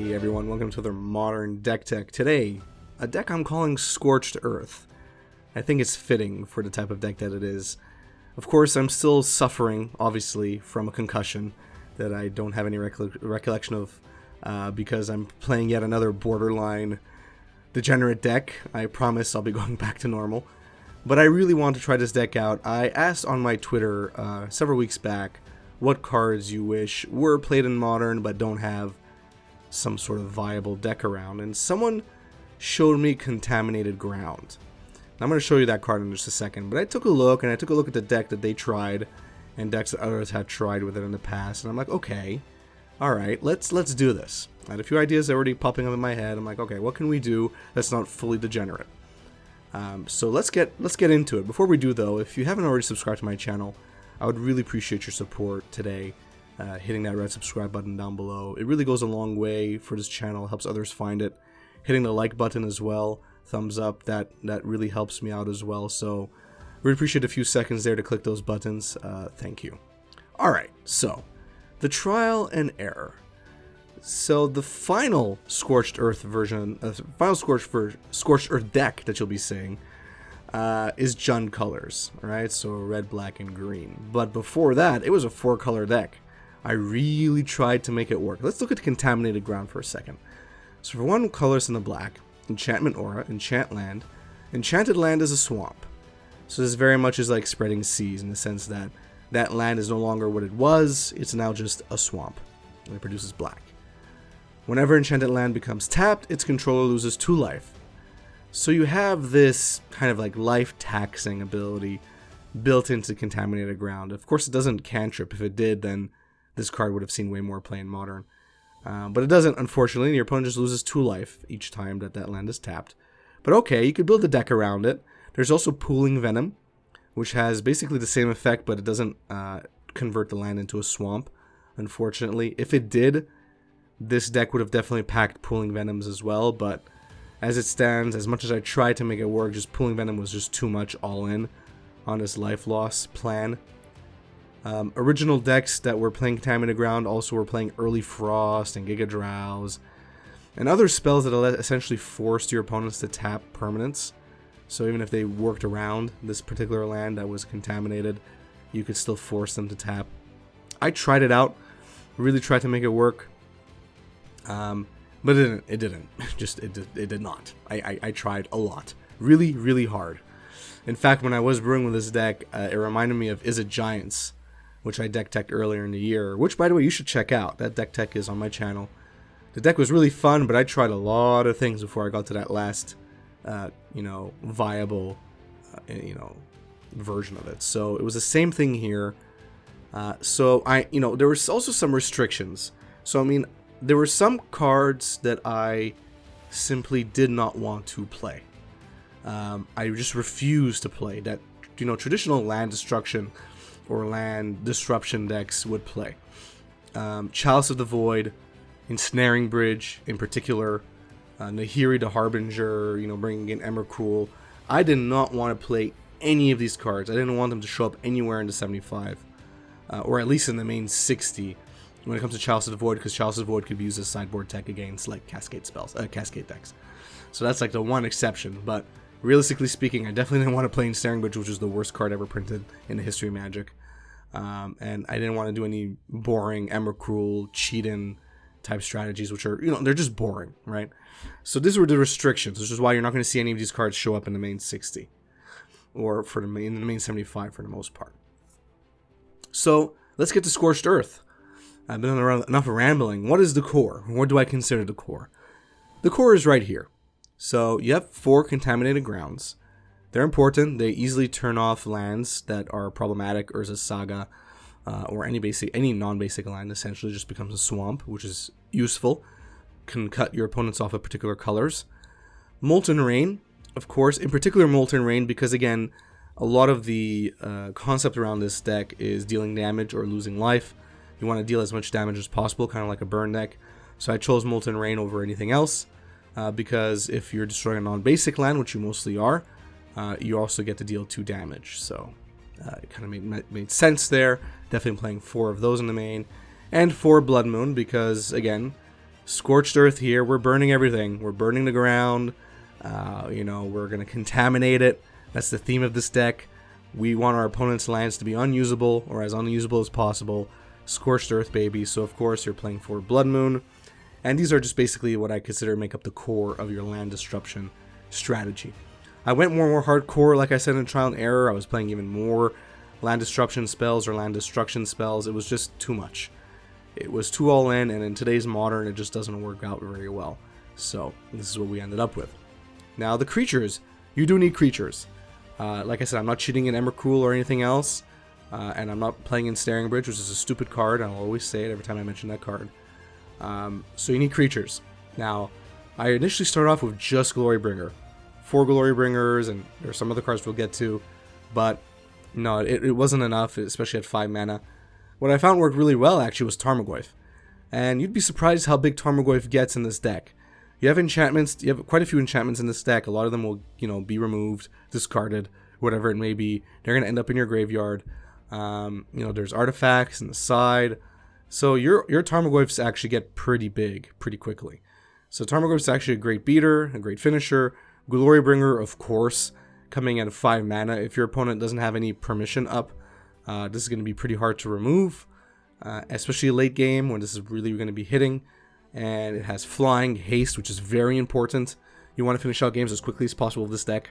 Hey everyone, welcome to another Modern Deck Tech. Today, a deck I'm calling Scorched Earth. I think it's fitting for the type of deck that it is. Of course, I'm still suffering, obviously, from a concussion that I don't have any recollection of because I'm playing yet another borderline degenerate deck. I promise I'll be going back to normal. But I really want to try this deck out. I asked on my Twitter several weeks back what cards you wish were played in Modern but don't have some sort of viable deck around, and someone showed me Contaminated Ground. Now, I'm going to show you that card in just a second, but I took a look at the deck that they tried and decks that others had tried with it in the past, and I'm like, okay, alright, let's do this. I had a few ideas already popping up in my head. I'm like, okay, what can we do that's not fully degenerate? So let's get into it. Before we do, though, if you haven't already subscribed to my channel, I would really appreciate your support today. Hitting that red subscribe button down below. It really goes a long way for this channel, helps others find it. Hitting the like button as well, thumbs up, that really helps me out as well. So really appreciate a few seconds there to click those buttons. Thank you. Alright, so the trial and error. So the final Scorched Earth version, final Scorched Earth deck that you'll be seeing is Jund colors, alright? So red, black, and green. But before that, it was a 4-color deck. I really tried to make it work. Let's look at Contaminated Ground for a second. So for one, colors in the black, Enchantment Aura, Enchant Land. Enchanted Land is a swamp. So this very much is like Spreading Seas in the sense that that land is no longer what it was, it's now just a swamp. And it produces black. Whenever Enchanted Land becomes tapped, its controller loses 2 life. So you have this kind of like life-taxing ability built into Contaminated Ground. Of course, it doesn't cantrip. If it did, then this card would have seen way more play in Modern. But it doesn't, unfortunately. Your opponent just loses 2 life each time that land is tapped. But okay, you could build a deck around it. There's also Pooling Venom, which has basically the same effect, but it doesn't convert the land into a swamp, unfortunately. If it did, this deck would have definitely packed Pooling Venoms as well, but as it stands, as much as I tried to make it work, just Pooling Venom was just too much all in on this life loss plan. Original decks that were playing Contaminated Ground also were playing Early Frost and Giga Drowse and other spells that essentially forced your opponents to tap permanents. So even if they worked around this particular land that was contaminated, you could still force them to tap. I tried it out, really tried to make it work, but it didn't. It did not. I tried a lot, really hard. In fact, when I was brewing with this deck, it reminded me of Is It Giants, which I deck teched earlier in the year, which, by the way, you should check out. That deck tech is on my channel. The deck was really fun, but I tried a lot of things before I got to that last, viable, version of it. So it was the same thing here. So there was also some restrictions. So, I mean, there were some cards that I simply did not want to play. I just refused to play that, traditional land destruction or land disruption decks would play. Chalice of the Void, Ensnaring Bridge in particular, Nahiri the Harbinger, bringing in Emrakul. I did not want to play any of these cards. I didn't want them to show up anywhere in the 75, or at least in the main 60 when it comes to Chalice of the Void, because Chalice of the Void could be used as sideboard tech against like Cascade decks. So that's like the one exception, but realistically speaking, I definitely didn't want to play Ensnaring Bridge, which was the worst card ever printed in the history of Magic. And I didn't want to do any boring Emrakul, Cheatin type strategies, which are, they're just boring, right? So these were the restrictions, which is why you're not going to see any of these cards show up in the main 60. Or in the main 75 for the most part. So let's get to Scorched Earth. I've been on enough rambling. What is the core? What do I consider the core? The core is right here. So you have 4 Contaminated Grounds. They're important. They easily turn off lands that are problematic. Urza's Saga, or any non-basic land essentially just becomes a swamp, which is useful. Can cut your opponents off of particular colors. Molten Rain, of course, in particular Molten Rain, because again, a lot of the concept around this deck is dealing damage or losing life. You want to deal as much damage as possible, kind of like a burn deck. So I chose Molten Rain over anything else, because if you're destroying a non-basic land, which you mostly are, you also get to deal 2 damage. So it kind of made sense there. Definitely playing 4 of those in the main. And 4 Blood Moon, because again, Scorched Earth here. We're burning everything. We're burning the ground. We're going to contaminate it. That's the theme of this deck. We want our opponent's lands to be unusable, or as unusable as possible. Scorched Earth, baby. So, of course, you're playing for Blood Moon. And these are just basically what I consider make up the core of your land disruption strategy. I went more hardcore, like I said, in Trial and Error. I was playing even more land disruption spells or land destruction spells. It was just too much. It was too all in, and in today's Modern, it just doesn't work out very well. So, this is what we ended up with. Now, the creatures. You do need creatures. Like I said, I'm not cheating in Emrakul or anything else. And I'm not playing in Staring Bridge, which is a stupid card. I'll always say it every time I mention that card. So you need creatures. Now, I initially started off with just Glorybringer. 4 Glorybringers, and there are some other cards we'll get to. But, no, it wasn't enough, especially at 5 mana. What I found worked really well, actually, was Tarmogoyf. And you'd be surprised how big Tarmogoyf gets in this deck. You have enchantments, you have quite a few enchantments in this deck. A lot of them will, be removed, discarded, whatever it may be. They're going to end up in your graveyard. There's artifacts on the side. So your Tarmogoyfs actually get pretty big pretty quickly. So Tarmogoyf's actually a great beater, a great finisher. Glorybringer, of course, coming at 5 mana. If your opponent doesn't have any permission up, this is going to be pretty hard to remove, especially late game when this is really going to be hitting. And it has flying, haste, which is very important. You want to finish out games as quickly as possible with this deck.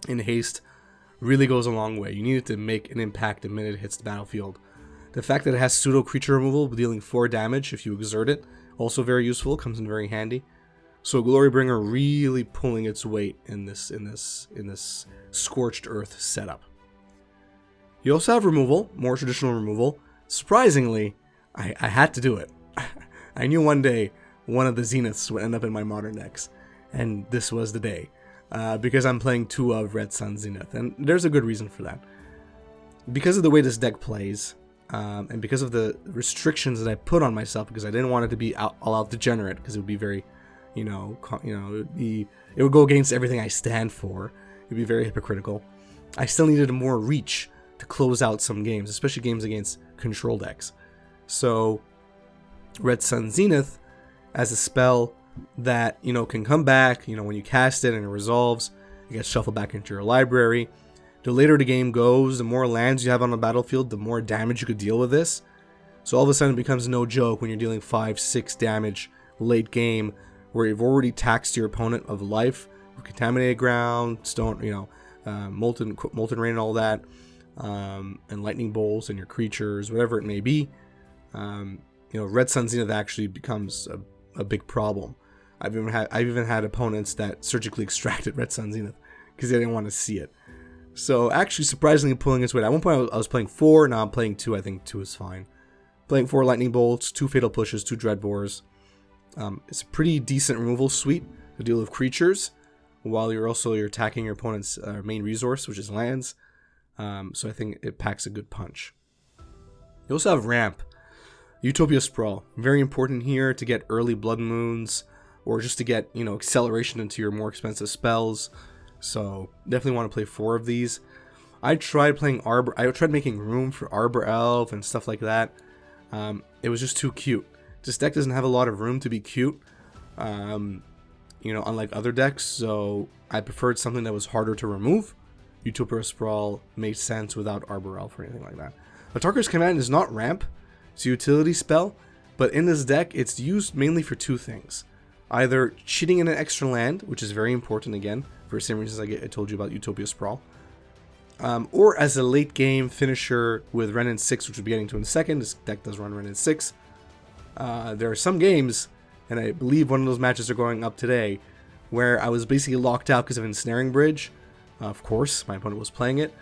And haste really goes a long way. You need it to make an impact the minute it hits the battlefield. The fact that it has pseudo creature removal, dealing 4 damage if you exert it, also very useful, comes in very handy. So Glorybringer really pulling its weight in this Scorched Earth setup. You also have removal, more traditional removal. Surprisingly, I had to do it. I knew one day one of the Zeniths would end up in my Modern decks, and this was the day. Because I'm playing 2 of Red Sun Zenith, and there's a good reason for that. Because of the way this deck plays, and because of the restrictions that I put on myself, because I didn't want it to be all out degenerate, because it would be very, it would go against everything I stand for. It would be very hypocritical. I still needed more reach to close out some games, especially games against control decks. So, Red Sun Zenith, as a spell that, can come back, when you cast it and it resolves, it gets shuffled back into your library. The later the game goes, the more lands you have on the battlefield, the more damage you could deal with this. So all of a sudden it becomes no joke when you're dealing 5-6 damage late game, where you've already taxed your opponent of life with contaminated ground, stone, molten rain and all that, and lightning bolts and your creatures, whatever it may be. Red Sun Zenith actually becomes a big problem. I've even had opponents that surgically extracted Red Sun Zenith because they didn't want to see it. So actually surprisingly pulling its weight. At one point I was playing 4, now I'm playing 2. I think 2 is fine. Playing 4 lightning bolts, 2 fatal pushes, 2 dreadbores. It's a pretty decent removal suite to deal with creatures, while you're attacking your opponent's main resource, which is lands. So I think it packs a good punch. You also have Ramp. Utopia Sprawl, very important here to get early Blood Moons, or just to get, acceleration into your more expensive spells. So definitely want to play 4 of these. I tried playing Arbor. I tried making room for Arbor Elf and stuff like that. It was just too cute. This deck doesn't have a lot of room to be cute, unlike other decks. So I preferred something that was harder to remove. Utopia Sprawl made sense without Arbor Elf or anything like that. Atarka's Command is not ramp. It's a utility spell, but in this deck, it's used mainly for 2 things. Either cheating in an extra land, which is very important again, for the same reasons I told you about Utopia Sprawl, or as a late game finisher with Renin 6, which we'll be getting to in a second. This deck does run Renin 6. There are some games, and I believe one of those matches are going up today, where I was basically locked out because of Ensnaring Bridge. Of course, my opponent was playing it.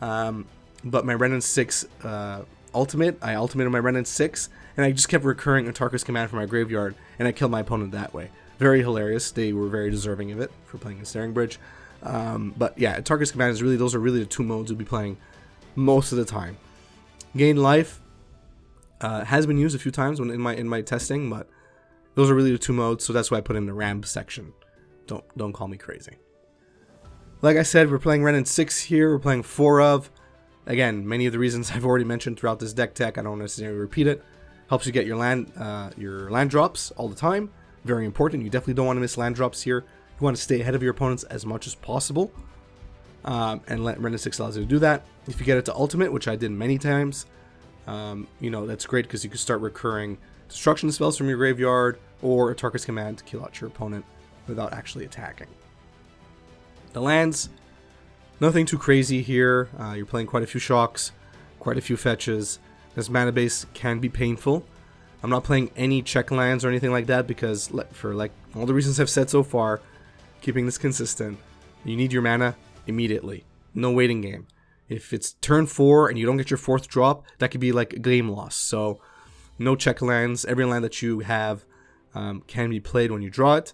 But my Renin 6 ultimate, I ultimated my Renin 6, and I just kept recurring Atarka's Command from my graveyard, and I killed my opponent that way. Very hilarious. They were very deserving of it for playing Ensnaring Bridge. But yeah, Atarka's Command those are really the 2 modes we'll be playing most of the time. Gain Life has been used a few times when in my testing, but those are really the 2 modes, so that's why I put in the ramp section. Don't call me crazy. Like I said, we're playing Renin 6 here. We're playing 4 of. Again, many of the reasons I've already mentioned throughout this deck tech. I don't necessarily repeat it. Helps you get your land drops all the time. Very important. You definitely don't want to miss land drops here. You want to stay ahead of your opponents as much as possible. And Render 6 allows you to do that. If you get it to ultimate, which I did many times, that's great because you can start recurring destruction spells from your graveyard or a Tarkus command to kill out your opponent without actually attacking. The lands, nothing too crazy here. You're playing quite a few shocks, quite a few fetches. This mana base can be painful. I'm not playing any check lands or anything like that because for all the reasons I've said so far, keeping this consistent, you need your mana immediately. No waiting game. If it's turn 4 and you don't get your 4th drop, that could be like a game loss. So no check lands. Every land that you have can be played when you draw it.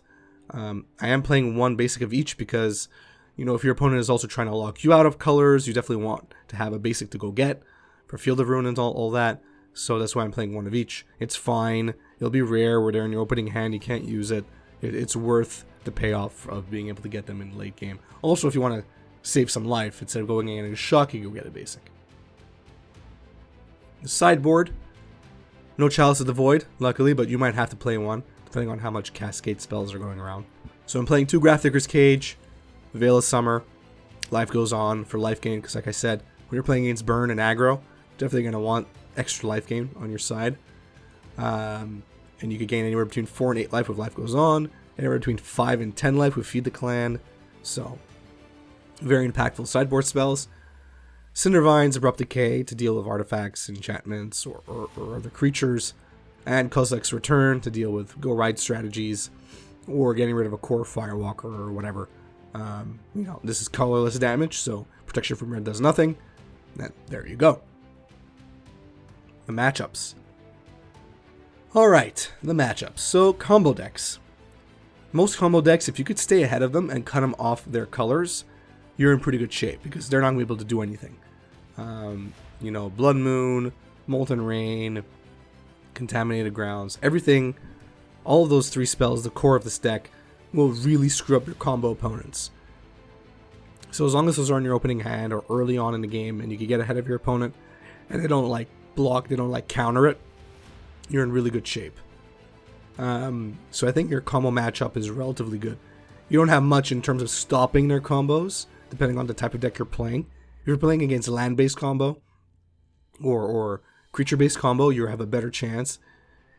I am playing one basic of each because, if your opponent is also trying to lock you out of colors, you definitely want to have a basic to go get for Field of Ruin and all that. So that's why I'm playing one of each. It's fine. It'll be rare where they're in your opening hand. You can't use it. It's worth the payoff of being able to get them in late game. Also, if you want to save some life, instead of going in a shock, you go get a basic. The sideboard. No Chalice of the Void, luckily, but you might have to play one, depending on how much Cascade spells are going around. So I'm playing 2 Grafdigger's Cage, Veil of Summer, Life Goes On for life gain, because like I said, when you're playing against burn and aggro, definitely going to want extra life gain on your side. And you could gain anywhere between 4 and 8 life with Life Goes On, anywhere between 5 and 10 life with Feed the Clan. So, very impactful sideboard spells. Cindervine's Abrupt Decay to deal with artifacts, enchantments, or other creatures. And Kozilek's Return to deal with go ride strategies, or getting rid of a core Firewalker or whatever. This is colorless damage, so protection from red does nothing. And there you go. The matchups. Alright, the matchups. So, combo decks. Most combo decks, if you could stay ahead of them and cut them off their colors, you're in pretty good shape because they're not going to be able to do anything. Blood Moon, Molten Rain, Contaminated Grounds, everything, all of those 3 spells, the core of this deck, will really screw up your combo opponents. So as long as those are in your opening hand or early on in the game and you can get ahead of your opponent and they don't block, they don't counter it, you're in really good shape. So I think your combo matchup is relatively good. You don't have much in terms of stopping their combos, depending on the type of deck you're playing. If you're playing against land-based combo or creature-based combo, you have a better chance.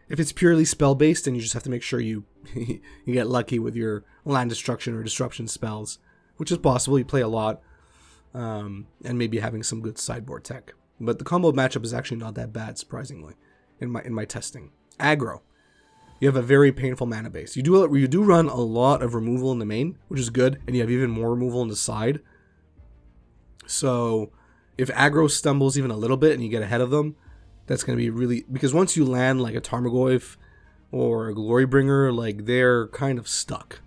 If it's purely spell-based, then you just have to make sure you you get lucky with your land destruction or disruption spells, which is possible. You play a lot, and maybe having some good sideboard tech. But the combo matchup is actually not that bad, surprisingly, in my testing. Aggro. You have a very painful mana base. You do run a lot of removal in the main, which is good, and you have even more removal on the side. So if aggro stumbles even a little bit and you get ahead of them, that's going to be really... Because once you land like a Tarmogoyf or a Glorybringer, they're kind of stuck.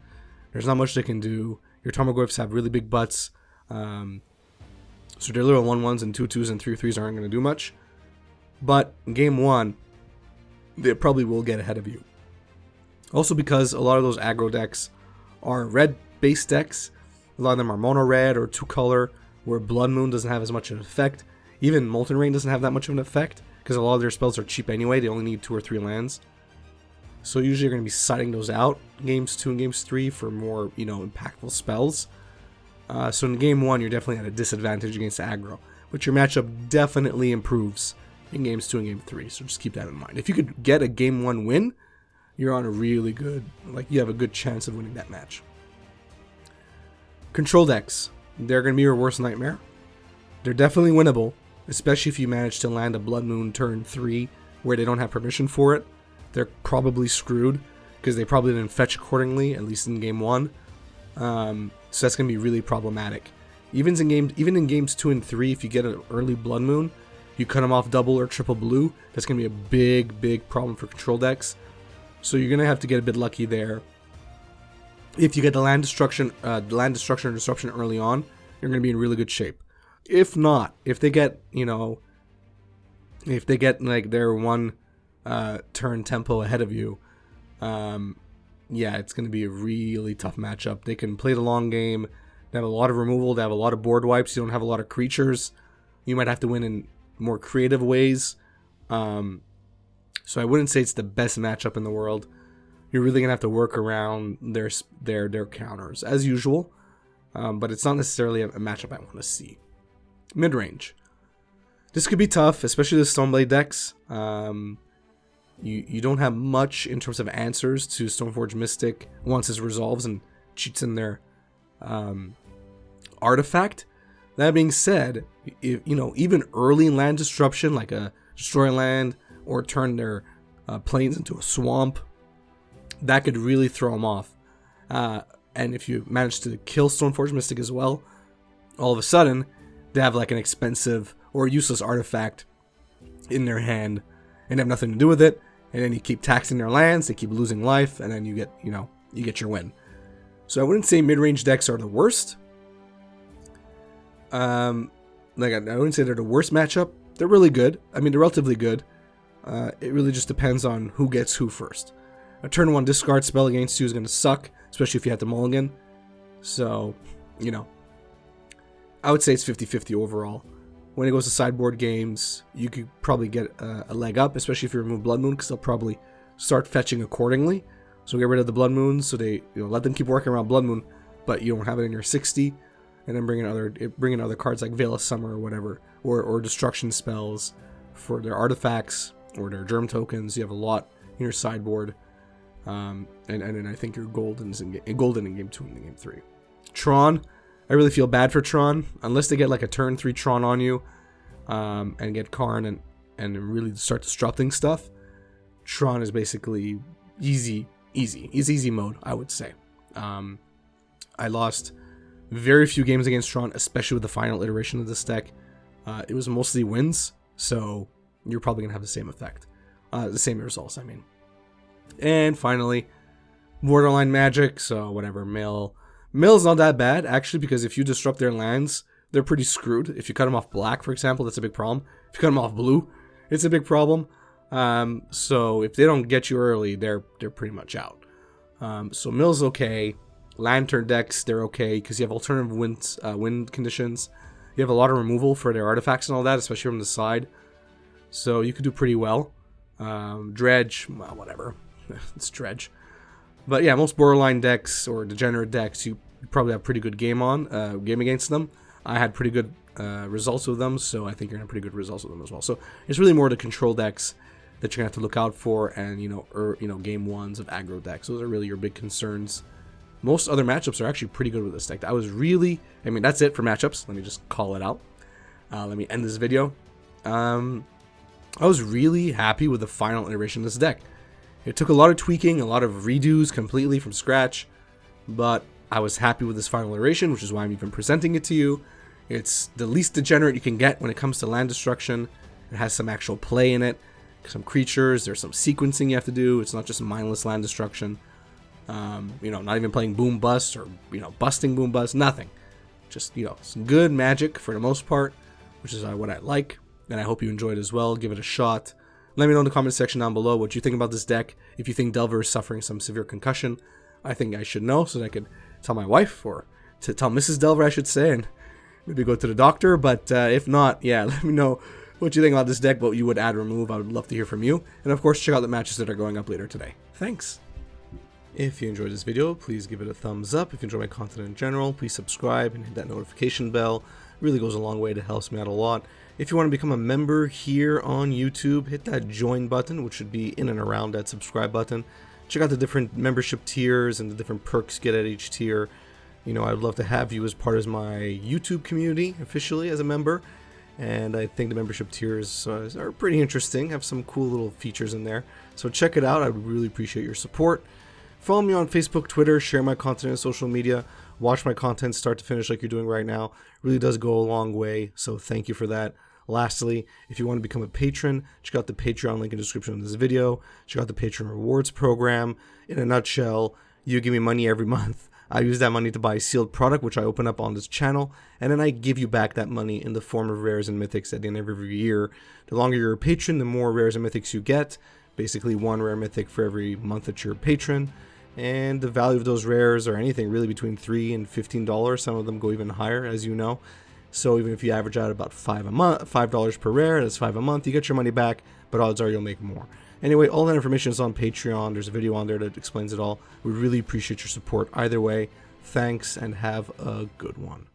There's not much they can do. Your Tarmogoyfs have really big butts. So their little 1/1s and 2/2s and 3/3s aren't going to do much. But in game 1, they probably will get ahead of you. Also because a lot of those aggro decks are red-based decks. A lot of them are mono-red or 2-color, where Blood Moon doesn't have as much of an effect. Even Molten Rain doesn't have that much of an effect, because a lot of their spells are cheap anyway. They only need 2 or 3 lands. So usually you're going to be siding those out games 2 and games 3 for more, impactful spells. So in game 1, you're definitely at a disadvantage against aggro. But your matchup definitely improves in games 2 and game 3, so just keep that in mind. If you could get a game 1 win, you're on a really good, you have a good chance of winning that match. Control decks. They're going to be your worst nightmare. They're definitely winnable, especially if you manage to land a Blood Moon turn 3 where they don't have permission for it. They're probably screwed because they probably didn't fetch accordingly, at least in game 1. So that's going to be really problematic. Even in games 2 and 3, if you get an early Blood Moon, you cut them off double or triple blue, that's going to be a big, big problem for control decks. So you're going to have to get a bit lucky there. If you get the land destruction or disruption early on, you're going to be in really good shape. If not, if they get their 1 turn tempo ahead of you, it's going to be a really tough matchup. They can play the long game. They have a lot of removal. They have a lot of board wipes. You don't have a lot of creatures. You might have to win in more creative ways. So So I wouldn't say it's the best matchup in the world. You're really going to have to work around their counters, as usual. But it's not necessarily a matchup I want to see. Mid-range. This could be tough, especially the Stoneblade decks. You don't have much in terms of answers to Stoneforge Mystic once it resolves and cheats in their artifact. That being said, if, even early land disruption, like a destroy land or turn their plains into a swamp, that could really throw them off. And if you manage to kill Stoneforge Mystic as well, all of a sudden they have like an expensive or useless artifact in their hand and have nothing to do with it. And then you keep taxing their lands, they keep losing life, and then you get your win. So I wouldn't say mid-range decks are the worst. I wouldn't say they're the worst matchup. They're really good. I mean, they're relatively good. It really just depends on who gets who first. A turn 1 discard spell against you is going to suck, especially if you have to mulligan. So, I would say it's 50-50 overall. When it goes to sideboard games, you could probably get a leg up, especially if you remove Blood Moon, because they'll probably start fetching accordingly. So get rid of the Blood Moon, so they let them keep working around Blood Moon, but you don't have it in your 60, and then bring in other cards like Veil of Summer or whatever, or destruction spells for their artifacts or their germ tokens. You have a lot in your sideboard, and then I think you're golden in game 2 and game 3. Tron. I really feel bad for Tron, unless they get like a turn 3 Tron on you, and get Karn and really start disrupting stuff. Tron is basically easy mode, I would say. I lost very few games against Tron, especially with the final iteration of this deck. It was mostly wins, so you're probably gonna have the same effect, the same results. I mean, and finally, Borderline Magic. So whatever, Mill's not that bad, actually, because if you disrupt their lands, they're pretty screwed. If you cut them off black, for example, that's a big problem. If you cut them off blue, it's a big problem. So if they don't get you early, they're pretty much out. So Mill's okay. Lantern decks, they're okay, because you have alternative wind conditions. You have a lot of removal for their artifacts and all that, especially from the side. So you could do pretty well. Dredge, well, whatever. It's Dredge. But yeah, most borderline decks or degenerate decks, you probably have pretty good game against them. I had pretty good results with them, so I think you're gonna have pretty good results with them as well. So it's really more the control decks that you're gonna have to look out for, and game 1s of aggro decks. Those are really your big concerns. Most other matchups are actually pretty good with this deck. That's it for matchups. Let me just call it out. Let me end this video. I was really happy with the final iteration of this deck. It took a lot of tweaking, a lot of redos completely from scratch, but I was happy with this final iteration, which is why I'm even presenting it to you. It's the least degenerate you can get when it comes to land destruction. It has some actual play in it, some creatures, there's some sequencing you have to do. It's not just mindless land destruction. Not even playing boom bust or busting boom bust, nothing. Just some good magic for the most part, which is what I like, and I hope you enjoyed as well. Give it a shot. Let me know in the comment section down below what you think about this deck. If you think Delver is suffering some severe concussion, I think I should know so that I could tell my wife, or to tell Mrs. Delver, I should say, and maybe go to the doctor. But if not, yeah, let me know what you think about this deck, what you would add or remove. I would love to hear from you. And of course, check out the matches that are going up later today. Thanks. If you enjoyed this video, please give it a thumbs up. If you enjoy my content in general, please subscribe and hit that notification bell. It really goes a long way. It helps me out a lot. If you want to become a member here on YouTube, hit that join button, which should be in and around that subscribe button. Check out the different membership tiers and the different perks you get at each tier. I'd love to have you as part of my YouTube community officially as a member. And I think the membership tiers are pretty interesting, have some cool little features in there. So check it out. I would really appreciate your support. Follow me on Facebook, Twitter, share my content on social media, watch my content start to finish like you're doing right now. It really does go a long way, so thank you for that. Lastly, if you want to become a patron, check out the Patreon link in the description of this video. Check out the Patreon rewards program. In a nutshell, you give me money every month. I use that money to buy a sealed product, which I open up on this channel, and then I give you back that money in the form of rares and mythics at the end of every year. The longer you're a patron, the more rares and mythics you get. Basically, one rare mythic for every month that you're a patron. And the value of those rares are anything really between $3 and $15. Some of them go even higher, as you know. So even if you average out about $5 per rare, that's $5 a month, you get your money back, but odds are you'll make more. Anyway, all that information is on Patreon. There's a video on there that explains it all. We really appreciate your support either way. Thanks, and have a good one.